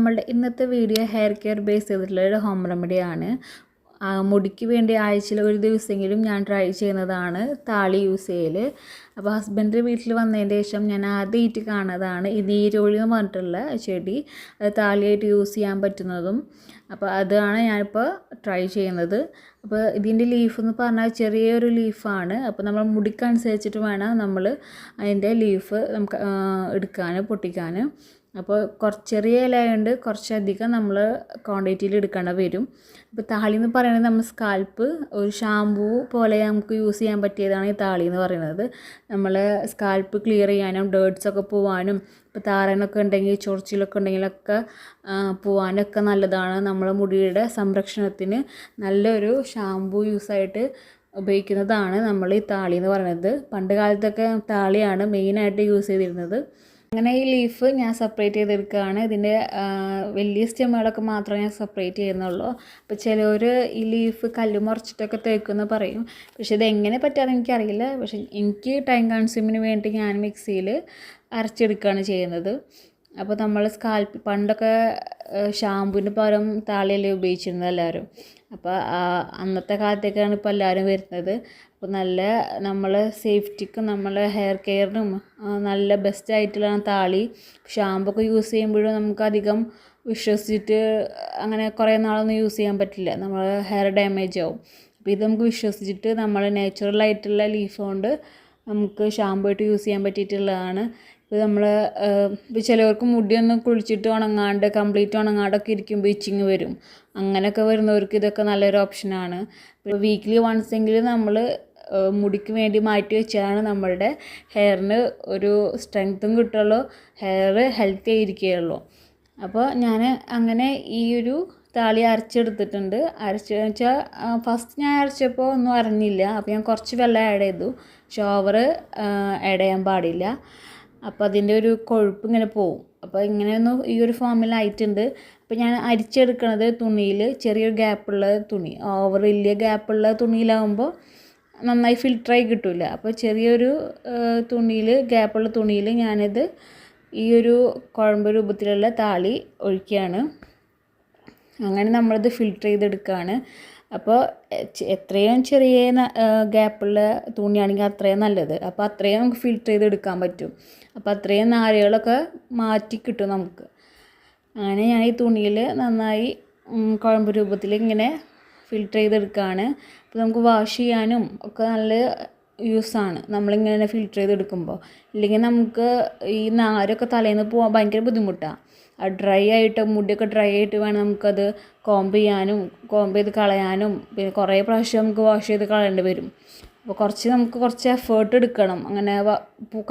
നമ്മളുടെ ഇന്നത്തെ video hair care base ചെയ്തിട്ടുള്ള ഒരു ഹോം റെമഡിയാണ്. മുടിക്ക് വേണ്ടി ആഴ്ചയിൽ ഒരു ദിവസമെങ്കിലും ഞാൻ ട്രൈ ചെയ്യുന്നതാണ് താളി യൂസ് ചെയ്യൽ. അപ്പോൾ ഹസ്ബൻഡ് വീട്ടിൽ വന്നതിന് ശേഷം ഞാൻ ആദ്യമായിട്ട് കാണുന്നതാണ് ഈ നീരോളി എന്ന് പറഞ്ഞിട്ടുള്ള ചെടി. അത് താളിയായിട്ട് യൂസ് ചെയ്യാൻ പറ്റുന്നതും. അപ്പോൾ അതാണ് ഞാനിപ്പോൾ ട്രൈ ചെയ്യുന്നത്. അപ്പോൾ ഇതിൻ്റെ ലീഫ് എന്ന് പറഞ്ഞാൽ ചെറിയൊരു ലീഫാണ്. അപ്പോൾ നമ്മൾ മുടിക്കനുസരിച്ചിട്ട് വേണം നമ്മൾ അതിൻ്റെ ലീഫ് നമുക്ക് എടുക്കാൻ, പൊട്ടിക്കാൻ. അപ്പോൾ ചെറിയ ഇലയുണ്ട്, കുറച്ചധികം നമ്മൾ ക്വാണ്ടിറ്റിയിൽ എടുക്കേണ്ട വരും. ഇപ്പോൾ താളി എന്ന് പറയുന്നത് നമ്മൾ സ്കാൽപ്പ് ഒരു ഷാമ്പൂ പോലെ നമുക്ക് യൂസ് ചെയ്യാൻ പറ്റിയതാണ് ഈ താളി എന്ന് പറയുന്നത്. നമ്മൾ സ്കാൽപ്പ് ക്ലിയർ ചെയ്യാനും ഡേർട്ട്സൊക്കെ പോവാനും ഇപ്പോൾ താരനൊക്കെ ഉണ്ടെങ്കിൽ ചൊറിച്ചിലൊക്കെ ഉണ്ടെങ്കിലൊക്കെ പോവാനൊക്കെ നല്ലതാണ്. നമ്മളെ മുടിയുടെ സംരക്ഷണത്തിന് നല്ലൊരു ഷാമ്പൂ യൂസായിട്ട് ഉപയോഗിക്കുന്നതാണ് നമ്മൾ ഈ താളി എന്ന് പറയുന്നത്. പണ്ട് കാലത്തൊക്കെ താളിയാണ് മെയിനായിട്ട് യൂസ് ചെയ്തിരുന്നത്. അങ്ങനെ ഈ ലീഫ് ഞാൻ സെപ്പറേറ്റ് ചെയ്തെടുക്കുകയാണ്. ഇതിൻ്റെ വലിയ സ്റ്റെമ്മുകളൊക്കെ മാത്രമേ ഞാൻ സെപ്പറേറ്റ് ചെയ്യുന്നുള്ളൂ. അപ്പോൾ ചിലർ ഈ ലീഫ് കല്ല് മുറിച്ചിട്ടൊക്കെ തേക്കുമെന്ന് പറയും. പക്ഷേ ഇതെങ്ങനെ പറ്റാമെന്ന് എനിക്കറിയില്ല. പക്ഷേ എനിക്ക് ടൈം കൺസ്യൂമിന് വേണ്ടി ഞാൻ മിക്സിയിൽ അരച്ചെടുക്കുകയാണ് ചെയ്യുന്നത്. അപ്പോൾ നമ്മൾ സ്കാൽപ്പ് പണ്ടൊക്കെ ഷാമ്പുവിന് പകരം താളിയല്ലേ ഉപയോഗിച്ചിരുന്നത് എല്ലാവരും. അപ്പോൾ അന്നത്തെ കാലത്തേക്കാണ് ഇപ്പോൾ എല്ലാവരും വരുന്നത്. അപ്പോൾ നല്ല നമ്മൾ സേഫ്റ്റിക്കും നമ്മൾ ഹെയർ കെയറിനും നല്ല ബെസ്റ്റായിട്ടുള്ള താളി. ഷാമ്പു ഒക്കെ യൂസ് ചെയ്യുമ്പോഴും നമുക്കധികം വിശ്വസിച്ചിട്ട് അങ്ങനെ കുറേ നാളൊന്നും യൂസ് ചെയ്യാൻ പറ്റില്ല, നമ്മൾ ഹെയർ ഡാമേജ് ആവും. അപ്പോൾ ഇത് നമുക്ക് വിശ്വസിച്ചിട്ട് നമ്മൾ നാച്ചുറലായിട്ടുള്ള ലീഫ് കൊണ്ട് നമുക്ക് ഷാമ്പു ആയിട്ട് യൂസ് ചെയ്യാൻ പറ്റിയിട്ടുള്ളതാണ്. ഇപ്പോൾ നമ്മൾ ഇപ്പോൾ ചിലവർക്ക് മുടിയൊന്നും കുളിച്ചിട്ട് ഉണങ്ങാണ്ട് കംപ്ലീറ്റ് ഉണങ്ങാണ്ടൊക്കെ ഇരിക്കുമ്പോൾ ഇച്ചിങ് വരും. അങ്ങനെയൊക്കെ വരുന്നവർക്ക് ഇതൊക്കെ നല്ലൊരു ഓപ്ഷനാണ്. ഇപ്പോൾ വീക്ക്ലി വൺസ് എങ്കിലും നമ്മൾ മുടിക്ക് വേണ്ടി മാറ്റി വെച്ചാലാണ് നമ്മളുടെ ഹെയറിന് ഒരു സ്ട്രെങ്ത്തും കിട്ടുള്ളൂ, ഹെയർ ഹെൽത്തി ആയിരിക്കുകയുള്ളൂ. അപ്പോൾ ഞാൻ അങ്ങനെ ഈ ഒരു താളി അരച്ചെടുത്തിട്ടുണ്ട്. അരച്ചെന്ന് വെച്ചാൽ ഫസ്റ്റ് ഞാൻ അരച്ചപ്പോൾ ഒന്നും അറിഞ്ഞില്ല. അപ്പോൾ ഞാൻ കുറച്ച് വെള്ളം ആഡ് ചെയ്തു. പക്ഷേ ഓവർ ആഡ് ചെയ്യാൻ പാടില്ല. അപ്പോൾ അതിൻ്റെ ഒരു കൊഴുപ്പ് ഇങ്ങനെ പോവും. അപ്പോൾ ഇങ്ങനെയൊന്നും ഈ ഒരു ഫോമിലായിട്ടുണ്ട്. അപ്പോൾ ഞാൻ അരിച്ചെടുക്കണത് തുണിയിൽ ചെറിയൊരു ഗ്യാപ്പുള്ള തുണി, ഓവർ വലിയ ഗ്യാപ്പുള്ള തുണിയിലാകുമ്പോൾ നന്നായി ഫിൽറ്ററായി കിട്ടില്ല. അപ്പോൾ ചെറിയൊരു തുണിയിൽ, ഗ്യാപ്പുള്ള തുണിയിൽ ഞാനിത് ഈ ഒരു കുഴമ്പ് രൂപത്തിലുള്ള താളി ഒഴിക്കുകയാണ്. അങ്ങനെ നമ്മളിത് ഫിൽറ്റർ ചെയ്തെടുക്കുകയാണ്. അപ്പോൾ എത്രയും ചെറിയ ഗ്യാപ്പുള്ള തുണിയാണെങ്കിൽ അത്രയും നല്ലത്. അപ്പോൾ അത്രയും നമുക്ക് ഫിൽറ്റർ ചെയ്തെടുക്കാൻ പറ്റും. അപ്പോൾ അത്രയും നാരുകളൊക്കെ മാറ്റി കിട്ടും നമുക്ക്. അങ്ങനെ ഞാൻ ഈ തുണിയിൽ നന്നായി കുഴമ്പ് രൂപത്തിൽ ഇങ്ങനെ ഫിൽറ്റർ ചെയ്തെടുക്കുകയാണ്. അപ്പോൾ നമുക്ക് വാഷ് ചെയ്യാനും ഒക്കെ നല്ല യൂസാണ് നമ്മളിങ്ങനെ ഫിൽറ്റർ ചെയ്തെടുക്കുമ്പോൾ. ഇല്ലെങ്കിൽ നമുക്ക് ഈ നാരൊക്കെ തലേന്ന് പോകാൻ ഭയങ്കര ബുദ്ധിമുട്ടാണ്. ഡ്രൈ ആയിട്ട് മുടിയൊക്കെ ഡ്രൈ ആയിട്ട് വേണം നമുക്കത് കോംബ് ചെയ്യാനും കോംബ് ചെയ്ത് കളയാനും. പിന്നെ കുറേ പ്രാവശ്യം നമുക്ക് വാഷ് ചെയ്ത് കളയേണ്ടി വരും. അപ്പോൾ നമുക്ക് കുറച്ച് എഫേർട്ട് എടുക്കണം അങ്ങനെ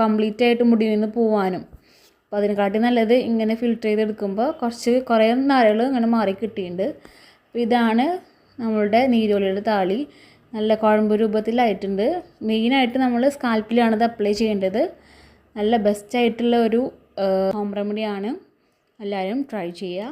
കംപ്ലീറ്റ് ആയിട്ട് മുടിയിൽ നിന്ന് പോവാനും. അപ്പോൾ അതിനെക്കാട്ടി നല്ലത് ഇങ്ങനെ ഫിൽറ്റർ ചെയ്തെടുക്കുമ്പോൾ കുറേ നാരുകൾ ഇങ്ങനെ മാറി കിട്ടിയിട്ടുണ്ട്. അപ്പോൾ ഇതാണ് നമ്മളുടെ നീരോലിയുടെ താളി. നല്ല കുഴമ്പ് രൂപത്തിലായിട്ടുണ്ട്. മെയിനായിട്ട് നമ്മൾ സ്കാൽപ്പിലാണത് അപ്ലൈ ചെയ്യേണ്ടത്. നല്ല ബെസ്റ്റായിട്ടുള്ള ഒരു ഹോം റെമഡിയാണ്. എല്ലാവരും ട്രൈ ചെയ്യുക.